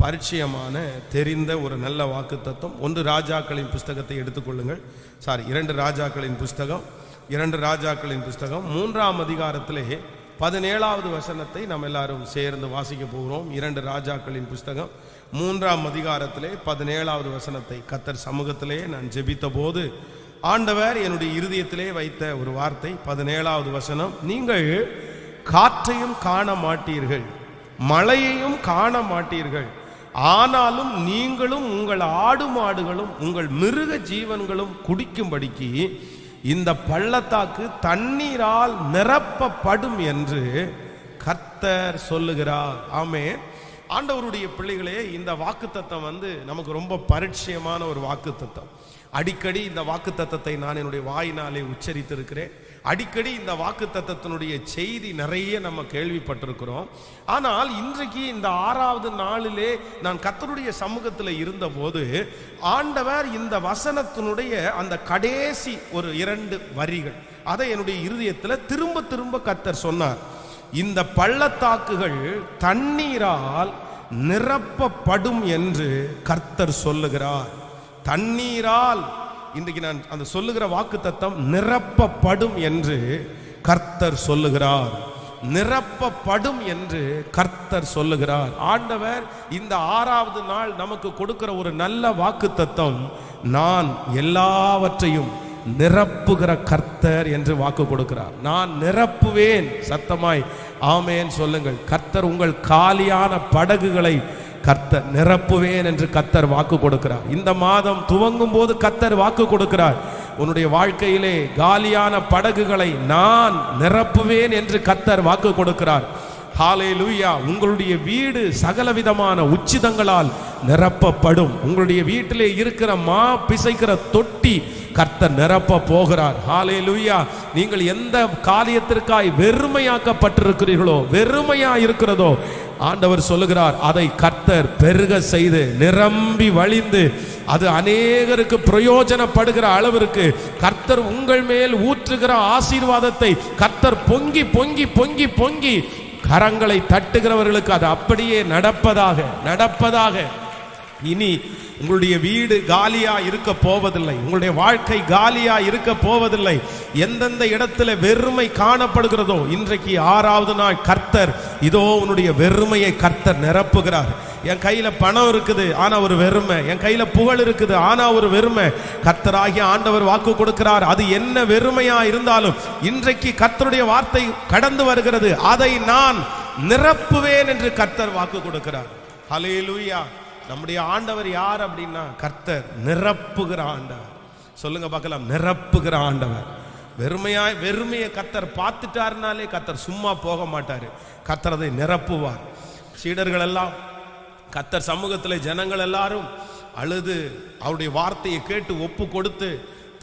பரிச்சயமான தெரிந்த ஒரு நல்ல வாக்குத்தத்தம். 1 ராஜாக்களின் புஸ்தகத்தை எடுத்துக்கொள்ளுங்கள். 2 ராஜாக்களின் புஸ்தகம் 2 ராஜாக்களின் புஸ்தகம் 3ஆம் அதிகாரத்திலே 17வது வசனத்தை நம்ம எல்லாரும் சேர்ந்து வாசிக்க போகிறோம். 2 ராஜாக்களின் புஸ்தகம் 3ஆம் அதிகாரத்திலே 17வது வசனத்தை கர்த்தர் சமூகத்திலே நான் ஜெபித்த போது ஆண்டவர் என்னுடைய இருதயத்திலே வைத்த ஒரு வார்த்தை. 17வது வசனம், நீங்கள் காற்றையும் காண மாட்டீர்கள், மழையையும் காண மாட்டீர்கள், ஆனாலும் நீங்களும் உங்கள் ஆடு மாடுகளும் உங்கள் மிருக ஜீவன்களும் குடிக்கும்படிக்கு இந்த பள்ளத்தாக்கு தண்ணீரால் நிரப்பப்படும் என்று கர்த்தர் சொல்லுகிறார். ஆமென். ஆண்டவருடைய பிள்ளைகளே, இந்த வாக்குத்தத்தம் நமக்கு ரொம்ப பரிச்சயமான ஒரு வாக்குத்தத்தம். அடிக்கடி இந்த வாக்குத்தத்தத்தை நான் என்னுடைய வாயினாலே உச்சரித்திருக்கிறேன். அடிக்கடி இந்த வாக்குத்தத்தத்தினுடைய செய்தி நிறைய நம்ம கேள்விப்பட்டிருக்கிறோம். ஆனால் இன்றைக்கு இந்த 6வது நாளிலே நான் கர்த்தருடைய சமூகத்தில் இருந்தபோது ஆண்டவர் இந்த வசனத்தினுடைய அந்த கடைசி ஒரு 2 வரிகள் அதை என்னுடைய இருதயத்தில் திரும்ப திரும்ப கர்த்தர் சொன்னார். இந்த பள்ளத்தாக்குகள் தண்ணீரால் நிரப்பப்படும் என்று கர்த்தர் சொல்லுகிறார். தண்ணீரால் இன்றைக்கு நான் அந்த சொல்லுகிற வாக்குத்தத்தம் நிரப்பப்படும் என்று கர்த்தர் சொல்லுகிறார். நிரப்பப்படும் என்று கர்த்தர் சொல்லுகிறார். ஆண்டவர் இந்த 6வது நாள் நமக்கு கொடுக்கிற ஒரு நல்ல வாக்குத்தத்தம், நான் எல்லாவற்றையும் நிரப்புகிற கர்த்தர் என்று வாக்கு கொடுக்கிறார். நான் நிரப்புவேன். சத்தமாய் ஆமேன் சொல்லுங்கள். கர்த்தர் உங்கள் காலியான படகுகளை கர்த்தர் நிரப்புவேன் என்று கர்த்தர் வாக்கு கொடுக்கிறார். இந்த மாதம் துவங்கும் போது கர்த்தர் வாக்கு கொடுக்கிறார். உன்னுடைய வாழ்க்கையிலே காலியான படகுகளை நான் நிரப்புவேன் என்று கர்த்தர் வாக்கு கொடுக்கிறார். ஹல்லேலூயா. உங்களுடைய வீடு சகலவிதமான உச்சிதங்களால் நிரப்பப்படும். உங்களுடைய வீட்டிலே இருக்கிற மா பிசைக்கிற தொட்டி கர்த்தர் நிரப்ப போகிறார். ஹல்லேலூயா. நீங்கள் எந்த காரியத்திற்காய் வெறுமையாக்கப்பட்டிருக்கிறீர்களோ, வெறுமையா இருக்கிறதோ, ஆண்டவர் சொல்லுகிறார், அதை கர்த்தர் பெருக செய்து நிரம்பி வழிந்து அது அநேகருக்கு பிரயோஜனப்படுகிற அளவிற்கு கர்த்தர் உங்கள் மேல் ஊற்றுகிற ஆசீர்வாதத்தை கர்த்தர் பொங்கி பொங்கி பொங்கி பொங்கி கரங்களை தட்டுகிறவர்களுக்கு அது அப்படியே நடப்பதாக. இனி உங்களுடைய வீடு காலியா இருக்க போவதில்லை. உங்களுடைய வாழ்க்கை காலியா இருக்க போவதில்லை. எந்தெந்த இடத்துல வெறுமை காணப்படுகிறதோ, இன்றைக்கு 6வது நாள் கர்த்தர் இதோ உன்னுடைய வெறுமையை கர்த்தர் நிரப்புகிறார். என் கையில பணம் இருக்குது ஆனா ஒரு வெறுமை, என் கையில புகழ் இருக்குது ஆனா ஒரு வெறுமை. கர்த்தராகிய ஆண்டவர் வாக்கு கொடுக்கிறார். அது என்ன வெறுமையா இருந்தாலும் இன்றைக்கு கர்த்தருடைய வார்த்தை கடந்து வருகிறது, அதை நான் நிரப்புவேன் என்று கர்த்தர் வாக்கு கொடுக்கிறார். ஹல்லேலூயா. நம்முடைய ஆண்டவர் யார் அப்படின்னா கர்த்தர் நிரப்புகிற ஆண்டவர். சொல்லுங்க பார்க்கலாம், நிரப்புகிற ஆண்டவர். வெறுமையை கர்த்தர் பார்த்துட்டாருனாலே கர்த்தர் சும்மா போக மாட்டாரு. கர்த்தர் அதை நிரப்புவார். சீடர்கள் எல்லாம் கர்த்தர் சமூகத்தில் ஜனங்கள் எல்லாரும் அழுது அவருடைய வார்த்தையை கேட்டு ஒப்பு கொடுத்து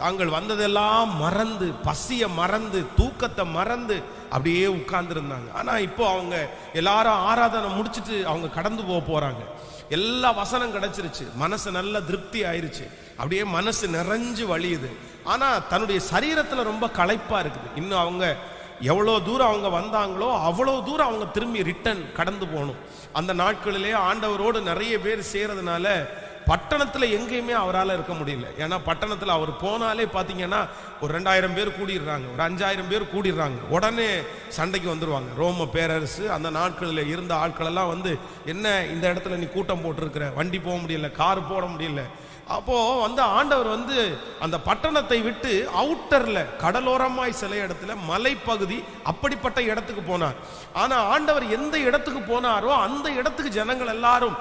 தாங்கள் வந்ததெல்லாம் மறந்து, பசிய மறந்து, தூக்கத்தை மறந்து அப்படியே உட்கார்ந்துருந்தாங்க. ஆனா இப்போ அவங்க எல்லாரும் ஆராதனை முடிச்சுட்டு அவங்க கடந்து போறாங்க. எல்லா வசனம் கிடைச்சிருச்சு, மனசு நல்ல திருப்தி ஆயிருச்சு, அப்படியே மனசு நிறைஞ்சு வழியுது. ஆனா தன்னுடைய சரீரத்துல ரொம்ப களைப்பா இருக்குது. இன்னும் அவங்க எவ்வளோ தூரம் அவங்க வந்தாங்களோ அவ்வளோ தூரம் அவங்க திரும்பி ரிட்டர்ன் கடந்து போகணும். அந்த நாட்களிலே ஆண்டவரோடு நிறைய பேர் சேர்றதுனால பட்டணத்தில் எங்கேயுமே அவரால் இருக்க முடியல. ஏன்னா பட்டணத்தில் அவர் போனாலே பார்த்தீங்கன்னா ஒரு 2000 பேர் கூடிடுறாங்க, ஒரு 5000 பேர் கூடிடுறாங்க. உடனே சண்டைக்கு வந்துடுவாங்க. ரோம பேரரசு அந்த நாட்களில் இருந்த ஆட்கள் எல்லாம் என்ன இந்த இடத்துல நீ கூட்டம் போட்டிருக்கிற, வண்டி போக முடியல, கார் போட முடியல. அப்போ ஆண்டவர் அந்த பட்டணத்தை விட்டு அவுட்டர்ல கடலோரமாய் சில இடத்துல மலைப்பகுதி அப்படிப்பட்ட இடத்துக்கு போனார். ஆனா ஆண்டவர் எந்த இடத்துக்கு போனாரோ அந்த இடத்துக்கு ஜனங்கள் எல்லாரும்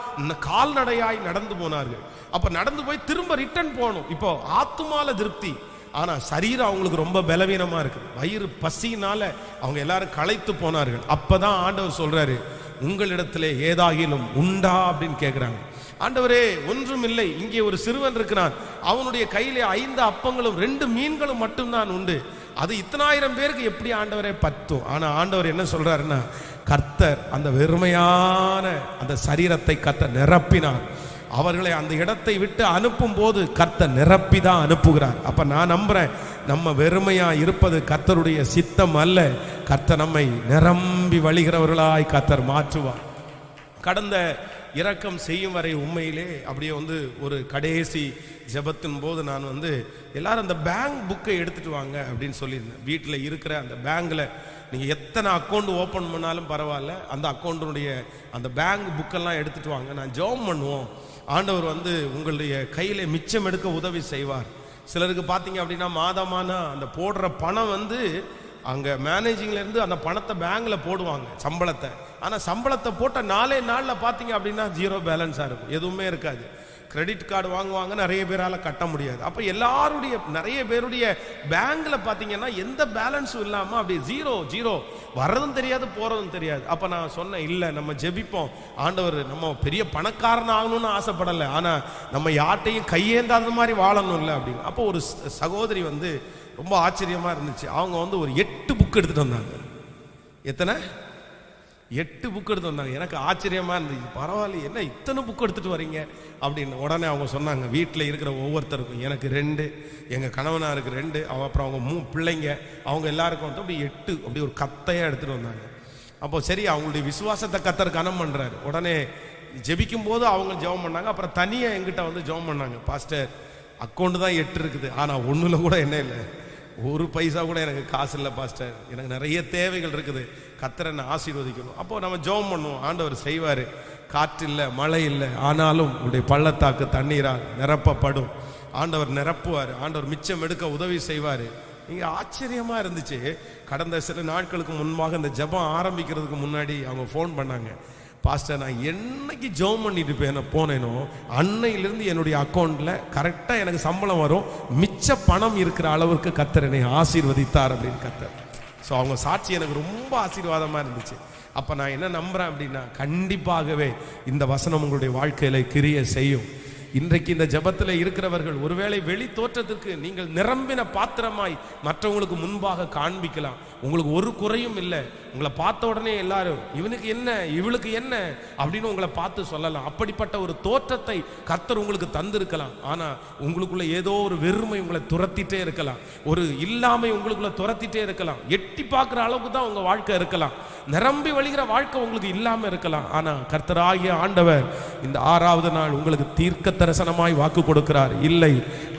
கால்நடையாய் நடந்து போனார்கள். அப்ப நடந்து போய் திரும்ப ரிட்டர்ன் போகணும். இப்போ ஆத்துமால திருப்தி, ஆனா சரீரம் அவங்களுக்கு ரொம்ப பலவீனமா இருக்கு. வயிறு பசினால அவங்க எல்லாரும் களைத்து போனார்கள். அப்பதான் ஆண்டவர் சொல்றாரு, உங்களிடத்திலே ஏதாகிலும் உண்டா அப்படின்னு கேட்கிறாங்க. ஆண்டவரே ஒன்றும் இல்லை, இங்கே ஒரு சிறுவன் இருக்கிறான், அவனுடைய கையிலே 5 அப்பங்களும் 2 மீன்களும் மட்டும்தான் உண்டு. அது இத்தனாயிரம் பேருக்கு எப்படி ஆண்டவரே பத்தும்? ஆனா ஆண்டவர் என்ன சொல்றாருன்னா, கர்த்தர் அந்த வெறுமையான அந்த சரீரத்தை கர்த்தர் நிரப்பினார். அவர்களை அந்த இடத்தை விட்டு அனுப்பும் போது கர்த்தர் நிரப்பி தான் அனுப்புகிறார். அப்ப நான் நம்புறேன், நம்ம வெறுமையா இருப்பது கர்த்தருடைய சித்தம் அல்ல. கர்த்தர் நம்மை நிரம்பி வழிகிறவர்களாய் கர்த்தர் மாற்றுவார். கடந்த இரக்கம் செய்யும் வரை உண்மையிலே அப்படியே ஒரு கடைசி ஜெபத்தின் போது நான் எல்லாரும் அந்த பேங்க் புக்கை எடுத்துட்டு வாங்க அப்படின்னு சொல்லியிருந்தேன். வீட்டில் இருக்கிற அந்த பேங்க்ல நீங்கள் எத்தனை அக்கௌண்ட் ஓப்பன் பண்ணாலும் பரவாயில்ல, அந்த அக்கௌண்ட்டுடைய அந்த பேங்க் புக்கெல்லாம் எடுத்துட்டு வாங்க, நான் ஜெபம் பண்ணுவோம். ஆண்டவர் உங்களுடைய கையில் மிச்சம் எடுக்க உதவி செய்வார். சிலருக்கு பார்த்தீங்க அப்படின்னா மாதமான அந்த போடுற பணம் அங்கே மேனேஜிங்லேருந்து அந்த பணத்தை பேங்கில் போடுவாங்க சம்பளத்தை. ஆனால் சம்பளத்தை போட்ட 4 நாளில் பார்த்தீங்க அப்படின்னா 0 பேலன்ஸாக இருக்கும், எதுவுமே இருக்காது. கிரெடிட் கார்டு வாங்குவாங்க, நிறைய பேரால் கட்ட முடியாது. அப்போ நிறைய பேருடைய பேங்கில் பார்த்தீங்கன்னா எந்த பேலன்ஸும் இல்லாமல் அப்படியே 0 வர்றதும் தெரியாது போகிறதும் தெரியாது. அப்போ நான் சொன்னேன், இல்லை நம்ம ஜெபிப்போம், ஆண்டவர் நம்ம பெரிய பணக்காரன் ஆகணும்னு ஆசைப்படலை, ஆனால் நம்ம யார்ட்டையும் கையேந்தாத மாதிரி வாழணும் இல்லை அப்படின்னு. அப்போ ஒரு சகோதரி ரொம்ப ஆச்சரியமாக இருந்துச்சு. அவங்க ஒரு 8 புக் எடுத்துகிட்டு வந்தாங்க. எத்தனை? 8 புக் எடுத்து வந்தாங்க. எனக்கு ஆச்சரியமாக இருந்துச்சு. பரவாயில்ல, என்ன இத்தனை புக் எடுத்துகிட்டு வரீங்க அப்படின்னு. உடனே அவங்க சொன்னாங்க, வீட்டில் இருக்கிற ஒவ்வொருத்தருக்கும், எனக்கு 2, எங்கள் கணவனாருக்கு 2, அப்புறம் அவங்க 3 பிள்ளைங்க, அவங்க எல்லாருக்கும் அப்படி 8 அப்படி ஒரு கத்தையாக எடுத்துகிட்டு வந்தாங்க. அப்போ சரி, அவங்களுடைய விசுவாசத்தை கர்த்தர் கனம் பண்ணுறாரு. உடனே ஜெபிக்கும் போது அவங்க ஜெபம் பண்ணாங்க. அப்புறம் தனியாக எங்கிட்ட ஜெபம் பண்ணாங்க, பாஸ்டர் அக்கௌண்ட் தான் 8 இருக்குது, ஆனால் ஒன்றில் கூட என்ன இல்லை, 1 பைசா கூட எனக்கு காசு இல்லை பாஸ்டர், எனக்கு நிறைய தேவைகள் இருக்குது, கர்த்தர் என்னை ஆசீர்வதிக்கணும். அப்போ நம்ம ஜெபம் பண்ணுவோம், ஆண்டவர் செய்வார். காற்று இல்லை, மழை இல்லை, ஆனாலும் உங்களுடைய பள்ளத்தாக்கு தண்ணீரால் நிரப்பப்படும். ஆண்டவர் நிரப்புவார், ஆண்டவர் மிச்சம் எடுக்க உதவி செய்வார். இங்கே ஆச்சரியமாக இருந்துச்சு. கடந்த சில நாட்களுக்கு முன்பாக இந்த ஜெபம் ஆரம்பிக்கிறதுக்கு முன்னாடி அவங்க ஃபோன் பண்ணாங்க, பாஸ்டர் நான் என்னைக்கு ஜெபம் பண்ணிட்டு போனேனோ அன்னையிலிருந்து என்னுடைய அக்கௌண்ட்ல கரெக்டாக எனக்கு சம்பளம் வரும், மிச்ச பணம் இருக்கிற அளவுக்கு கர்த்தர் என்னை ஆசீர்வதித்தார் அப்படின்னு கர்த்தர். ஸோ அவங்க சாட்சி எனக்கு ரொம்ப ஆசீர்வாதமாக இருந்துச்சு. அப்போ நான் என்ன நம்புகிறேன் அப்படின்னா, கண்டிப்பாகவே இந்த வசனம் உங்களுடைய வாழ்க்கையில கிரியை செய்யும். இன்றைக்கு இந்த ஜெபத்தில் இருக்கிறவர்கள் ஒருவேளை வெளி தோற்றத்துக்கு நீங்கள் நிரம்பின பாத்திரமாய் மற்றவங்களுக்கு முன்பாக காண்பிக்கலாம். உங்களுக்கு ஒரு குறையும் இல்லை. உங்களை பார்த்த உடனே எல்லாரும் இவனுக்கு என்ன இவளுக்கு என்ன அப்படின்னு உங்களை பார்த்து சொல்லலாம். அப்படிப்பட்ட ஒரு தோற்றத்தை கர்த்தர் உங்களுக்கு தந்திருக்கலாம். ஆனால் உங்களுக்குள்ள ஏதோ ஒரு வெறுமை உங்களை துரத்திட்டே இருக்கலாம், ஒரு இல்லாமை உங்களுக்குள்ள துரத்திட்டே இருக்கலாம். எட்டி பார்க்குற அளவுக்கு தான் உங்கள் வாழ்க்கை இருக்கலாம், நிரம்பி வழிகிற வாழ்க்கை உங்களுக்கு இல்லாமல் இருக்கலாம். ஆனால் கர்த்தராகிய ஆண்டவர் இந்த 6வது நாள் உங்களுக்கு தீர்க்க தரிசனமாய் வாக்கு கொடுக்கிறார். இல்லை,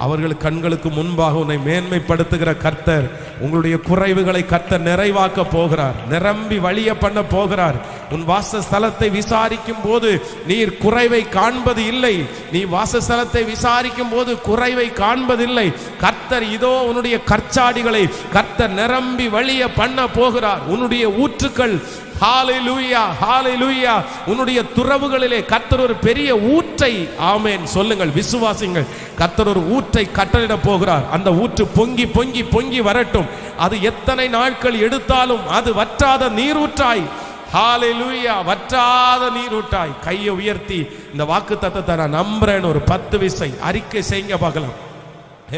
அவர்கள் கண்களுக்கு முன்பாக உன்னை மேன்மைப்படுத்துகிற கர்த்தர் உங்களுடைய குறைவுகளை கர்த்தர் நிறைவாக்க போகிறார், நிரம்பி வழிய பண்ண போகிறார். உன் வாசஸ்தலத்தை விசாரிக்கும் போது நீர் குறைவை காண்பது இல்லை, நீ வாசஸ்தலத்தை விசாரிக்கும் போது குறைவை காண்பதில்லை. கர்த்தர் இதோ உன்னுடைய கற்சாடிகளை கர்த்தர் நிரம்பி வழிய பண்ண போகிறார். உன்னுடைய ஊற்றுக்கள், ஹalleluya ஹalleluya, உன்னுடைய துறவுகளிலே கர்த்தர் ஒரு பெரிய ஊற்றை, ஆமென் சொல்லுங்கள் விசுவாசிங்கள், கர்த்தர் ஒரு ஊற்றை கட்டளிட போகிறார். அந்த ஊற்று பொங்கி பொங்கி பொங்கி வரட்டும். அது எத்தனை நாட்கள் எடுத்தாலும் அது வற்றாத நீரூற்றாய், ஹalleluya, வற்றாத நீரூற்றாய். கையை உயர்த்தி இந்த வாக்குத்தத்தத்தை நான் நம்புறேன்னு ஒரு 10 விசை அறிக்கை செய்யுங்க பார்க்கலாம்.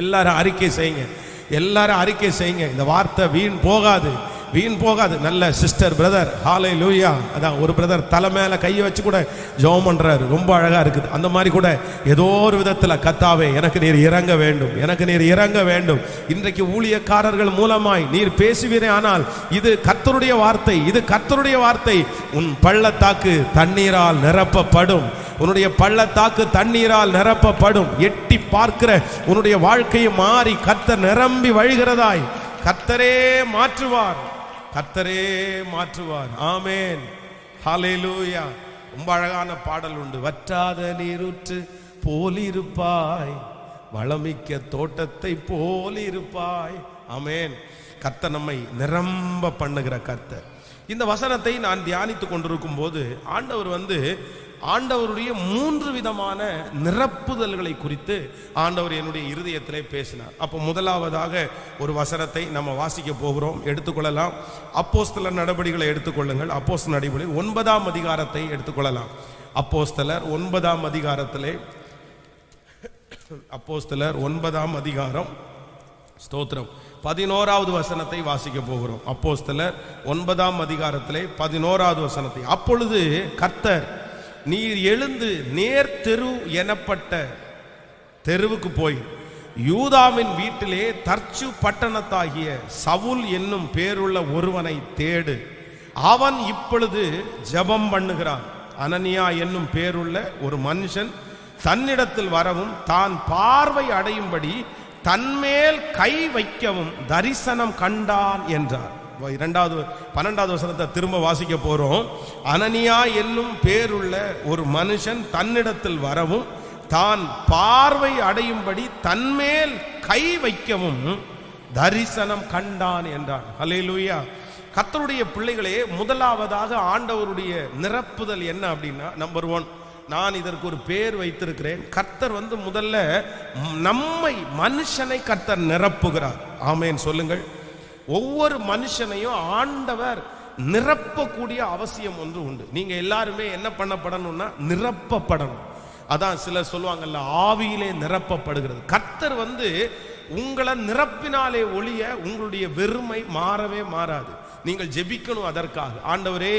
எல்லாரும் அறிக்கை செய்யுங்க, எல்லாரும் அறிக்கை செய்யுங்க. இந்த வார்த்தை வீண் போகாது, வீண் போகாது. நல்ல சிஸ்டர் பிரதர், ஹalleluya. அதான் ஒரு பிரதர் தலை மேல கையை வச்சு கூட ஜெபம் பண்றாரு, ரொம்ப அழகா இருக்குது. அந்த மாதிரி கூட ஏதோ ஒரு விதத்துல கர்த்தாவே எனக்கு நீர் இறங்க வேண்டும், எனக்கு நீர் இறங்க வேண்டும். இன்றைக்கு ஊழியக்காரர்கள் மூலமாய் நீர் பேசுவீரே, ஆனால் இது கர்த்தருடைய வார்த்தை, இது கர்த்தருடைய வார்த்தை. உன் பள்ளத்தாக்கு தண்ணீரால் நிரப்பப்படும், உன்னுடைய பள்ளத்தாக்கு தண்ணீரால் நிரப்பப்படும். எட்டி பார்க்கிற உன்னுடைய வாழ்க்கையை மாறி கர்த்தர் நிரம்பி வழிகிறதாய் கர்த்தரே மாற்றுவார், கர்த்தரே மாற்றுவார். ஆமென், ஹalleluya. ரொம்ப அழகான பாடல் உண்டு. வற்றாத நீரூற்று போலிருப்பாய், வளமிக்க தோட்டத்தை போலிருப்பாய். ஆமென். கர்த்தர் நம்மை நிரம்ப பண்ணுகிற கர்த்தர். இந்த வசனத்தை நான் தியானித்துக் கொண்டிருக்கும் போது ஆண்டவருடைய 3 விதமான நிரப்புதல்களை குறித்து ஆண்டவர் என்னுடைய இருதயத்திலே பேசினார். அப்போ முதலாவதாக ஒரு வசனத்தை நம்ம வாசிக்க போகிறோம், எடுத்துக்கொள்ளலாம். அப்போஸ்தலர் நடபடிகளை எடுத்துக்கொள்ளுங்கள். அப்போஸ்தலர் நடபடி 9ஆம் அதிகாரத்தை எடுத்துக்கொள்ளலாம். அப்போஸ்தலர் 9ஆம் அதிகாரத்திலே, அப்போஸ்தலர் 9ஆம் அதிகாரம் ஸ்தோத்திரம். 11வது வசனத்தை வாசிக்க போகிறோம். அப்போஸ்தலர் 9ஆம் அதிகாரத்திலே 11வது வசனத்தை. அப்பொழுது கர்த்தர், நீர் எழுந்து நேர் தெரு எனப்பட்ட தெருவுக்கு போய் யூதாவின் வீட்டிலே தர்ச்சு பட்டணத்தாகிய சவுல் என்னும் பேருள்ள ஒருவனை தேடு, அவன் இப்பொழுது ஜெபம் பண்ணுகிறான். அனனியா என்னும் பேருள்ள ஒரு மனுஷன் தன்னிடத்தில் வரவும் தான் பார்வை அடையும்படி தன்மேல் கை வைக்கவும் தரிசனம் கண்டான் என்றார். 12வது வசனத்தை திரும்ப வாசிக்க போறோம். அனனியா என்னும் பேருள்ள ஒரு மனுஷன் தன்னிடத்தில் வரவும் தான் பார்வை அடையும்படி தன்மேல் கை வைக்கவும் தரிசனம் கண்டான் என்றான். ஹல்லேலூயா. கர்த்தருடைய பிள்ளைகளே, முதலாவதாக ஆண்டவருடைய நிரப்புதல் என்ன அப்படின்னா, நம்பர் 1, நான் இதற்கு ஒரு பேர் வைத்திருக்கிறேன். கர்த்தர் முதல்ல நம்மை, மனுஷனை கர்த்தர் நிரப்புகிறார். ஆமென் சொல்லுங்கள். ஒவ்வொரு மனுஷனையும் ஆண்டவர் நிரப்பக்கூடிய அவசியம் ஒன்று உண்டு. நீங்க எல்லாருமே என்ன பண்ணப்படணும்னா நிரப்பப்படணும். அதான் சிலர் சொல்லுவாங்கல்ல, ஆவியிலே நிரப்பப்படுகிறது. கர்த்தர் உங்களை நிரப்பினாலே ஒழிய உங்களுடைய வெறுமை மாறவே மாறாது. நீங்கள் ஜெபிக்கணும் அதற்காக. ஆண்டவரே,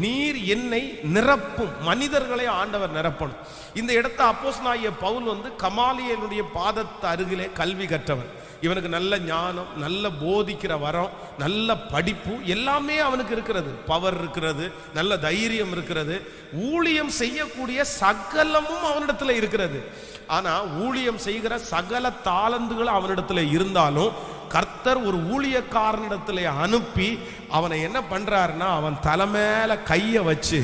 நீர் என்னை நிரப்பும். மனிதர்களை ஆண்டவர் நிரப்பணும். இந்த இடத்த அப்போஸ்தலனாகிய பவுல் கமாலியேலுடைய பாதத்து அருகிலே கல்வி கற்றவன். இவனுக்கு நல்ல ஞானம், நல்ல போதிக்கிற வரம், நல்ல படிப்பு எல்லாமே அவனுக்கு இருக்கிறது. பவர் இருக்கிறது, நல்ல தைரியம் இருக்கிறது, ஊழியம் செய்யக்கூடிய சகலமும் அவனிடத்துல இருக்கிறது. ஆனா ஊழியம் செய்கிற சகல தாளந்துகள் அவனிடத்துல இருந்தாலும் கர்த்தர் ஒரு ஊழியக்காரனிடத்துல அனுப்பி அவனை என்ன பண்றாருன்னா, அவன் தலைமையில கைய வச்சு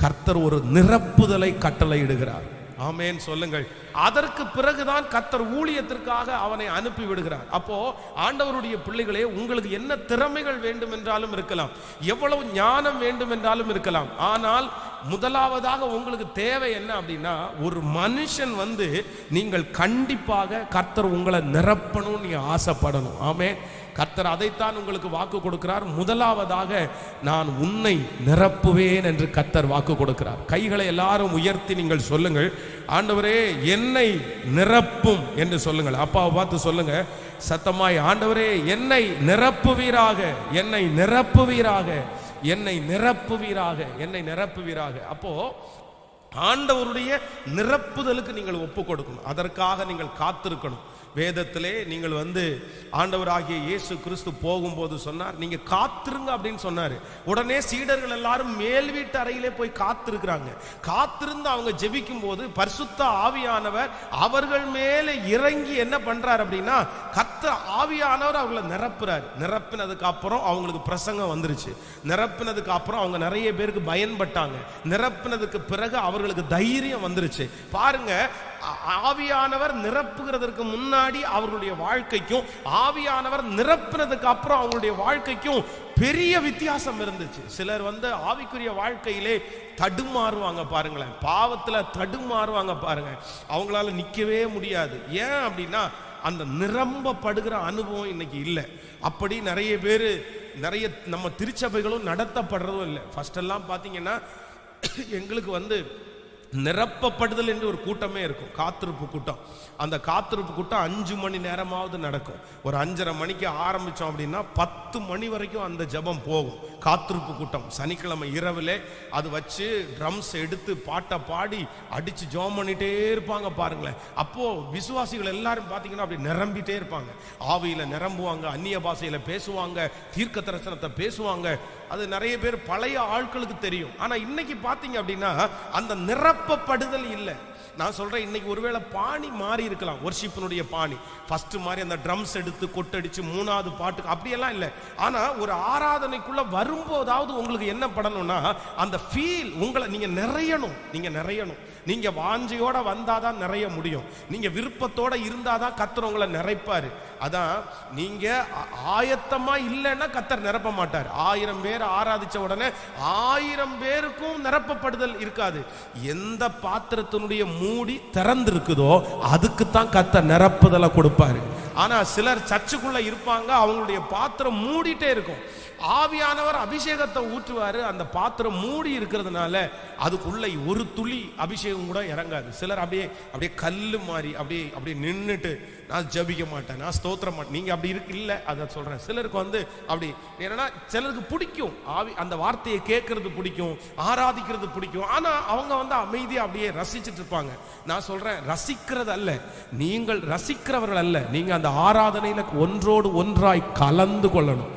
கர்த்தர் ஒரு நிரப்புதலை கட்டளையிடுகிறார். ஆமென் சொல்லுங்கள். அதற்கு பிறகுதான் கர்த்தர் ஊழியத்திற்காக அவனை அனுப்பி விடுகிறார். அப்போ ஆண்டவருடைய பிள்ளைகளே, உங்களுக்கு என்ன திறமைகள் வேண்டும் என்றாலும் இருக்கலாம், எவ்வளவு ஞானம் வேண்டும் என்றாலும் இருக்கலாம். ஆனால் முதலாவதாக உங்களுக்கு தேவை என்ன அப்படின்னா, ஒரு மனுஷன் நீங்கள் கண்டிப்பாக கர்த்தர் உங்களை நிரப்பணும், நீங்க ஆசைப்படணும். ஆமென். கர்த்தர் அதைத்தான் உங்களுக்கு வாக்கு கொடுக்கிறார். முதலாவதாக நான் உன்னை நிரப்புவேன் என்று கர்த்தர் வாக்கு கொடுக்கிறார். கைகளை எல்லாரும் உயர்த்தி நீங்கள் சொல்லுங்கள், ஆண்டவரே என்னை நிரப்பும் என்று சொல்லுங்கள். அப்பாவை பார்த்து சொல்லுங்க சத்தமாய், ஆண்டவரே என்னை நிரப்புவீராக, என்னை நிரப்புவீராக, என்னை நிரப்புவீராக, என்னை நிரப்புவீராக. அப்போ ஆண்டவருடைய நிரப்புதலுக்கு நீங்கள் ஒப்பு கொடுக்கணும். அதற்காக நீங்கள் காத்திருக்கணும். வேதத்திலே நீங்கள் ஆண்டவராகிய இயேசு கிறிஸ்து போகும்போது சொன்னார், நீங்க காத்திருங்க அப்படின்னு சொன்னாரு. உடனே சீடர்கள் எல்லாரும் மேல் வீட்டு அறையிலே போய் காத்திருக்கிறாங்க. காத்திருந்து அவங்க ஜெபிக்கும் போது பரிசுத்த ஆவியானவர் அவர்கள் மேலே இறங்கி என்ன பண்றாரு அப்படின்னா, கர்த்தர் ஆவியானவர் அவங்களை நிரப்புறாரு. நிரப்பினதுக்கு அப்புறம் அவங்களுக்கு பிரசங்கம் வந்துருச்சு. நிரப்பினதுக்கு அப்புறம் அவங்க நிறைய பேருக்கு பயன்பட்டாங்க. நிரப்பினதுக்கு பிறகு அவர்களுக்கு தைரியம் வந்துருச்சு. பாருங்க, ஆவியானவர் நிரப்புகிறதற்கு முன்னாடி அவர்களுடைய வாழ்க்கைக்கும் ஆவியானவர் நிரப்புனதுக்கு அப்புறம் அவங்களுடைய வாழ்க்கைக்கும் பெரிய வித்தியாசம் இருந்துச்சு. சிலர் ஆவிக்குரிய வாழ்க்கையிலே தடுமாறுவாங்க பாருங்களேன், பாவத்துல தடுமாறுவாங்க பாருங்க, அவங்களால நிக்கவே முடியாது. ஏன் அப்படின்னா அந்த நிரம்பப்படுகிற அனுபவம் இன்னைக்கு இல்லை. அப்படி நிறைய பேர், நிறைய நம்ம திருச்சபைகளும் நடத்தப்படுறதும் இல்லை. ஃபர்ஸ்ட் எல்லாம் பாத்தீங்கன்னா எங்களுக்கு நிரப்பப்படுதல் என்று ஒரு கூட்டமே இருக்கும், காத்திருப்பு கூட்டம். அந்த காத்திருப்பு கூட்டம் 5 மணி நேரமாவது நடக்கும். ஒரு 5:30 மணிக்கு ஆரம்பிச்சோம் அப்படின்னா 10 மணி வரைக்கும் அந்த ஜெபம் போகும். காத்திருப்பு கூட்டம் சனிக்கிழமை இரவிலே அது வச்சு ட்ரம்ஸ் எடுத்து பாட்டை பாடி அடிச்சு ஜெபம் பண்ணிட்டே இருப்பாங்க பாருங்களேன். அப்போ விசுவாசிகள் எல்லாரும் பார்த்தீங்கன்னா அப்படி நிரம்பிட்டே இருப்பாங்க. ஆவியில நிரம்புவாங்க, அந்நிய பாஷையில பேசுவாங்க, தீர்க்க தரிசனத்தை பேசுவாங்க. அது நிறைய பேர் பழைய ஆட்களுக்கு தெரியும். ஆனா இன்னைக்கு பாத்தீங்க அப்படின்னா அந்த நிரப்பப்படுதல் இல்லை. நான் சொல்றேன், இன்னைக்கு ஒருவேளை பாணி மாறி இருக்கலாம், வொர்ஷிப்பினுடைய பாணி. ஃபர்ஸ்ட் மாதிரி அந்த ட்ரம்ஸ் எடுத்து கொட்டடிச்சு 3வது பாட்டுக்கு அப்படியெல்லாம் இல்லை. ஆனா ஒரு ஆராதனைக்குள்ள வரும்போதாவது உங்களுக்கு என்ன படணும்னா, அந்த ஃபீல் உங்களை நீங்க நிறையணும். நீங்க நிறையணும். நீங்க வாஞ்சையோட வந்தாதான் நிறைய முடியும். நீங்க விருப்பத்தோட இருந்தாதான் கர்த்தர் உங்களை நிறைப்பாரு. அதான் நீங்க ஆயத்தமா இல்லைன்னா கர்த்தர் நிரப்ப மாட்டார். 1000 பேர் ஆராதிச்ச உடனே 1000 பேருக்கும் நிரப்பப்படுதல் இருக்காது. எந்த பாத்திரத்தினுடைய மூடி திறந்திருக்குதோ அதுக்கு தான் கர்த்தர் நிரப்புதலை கொடுப்பாரு. ஆனா சிலர் சர்ச்சுக்குள்ள இருப்பாங்க, அவங்களுடைய பாத்திரம் மூடிட்டே இருக்கும். ஆவியானவர் அபிஷேகத்தை ஊற்றுவாரு, அந்த பாத்திரம் மூடி இருக்கிறதுனால அதுக்குள்ள ஒரு துளி அபிஷேகம் கூட இறங்காது. சிலர் அப்படியே கல்லு மாதிரி அப்படியே நின்றுட்டு, நான் ஜபிக்க மாட்டேன், நான் ஸ்தோத்திரம் மாட்டேன். நீங்க அப்படி இருக்கு இல்ல, அதை சொல்றேன். சிலருக்கு அப்படி என்னன்னா, சிலருக்கு பிடிக்கும் ஆவி, அந்த வார்த்தையை கேட்கறது பிடிக்கும், ஆராதிக்கிறது பிடிக்கும். ஆனா அவங்க அமைதியா அப்படியே ரசிச்சுட்டு இருப்பாங்க. நான் சொல்றேன், ரசிக்கிறது அல்ல, நீங்கள் ரசிக்கிறவர்கள் அல்ல, நீங்க அந்த ஆராதனையில ஒன்றோடு ஒன்றாய் கலந்து கொள்ளணும்.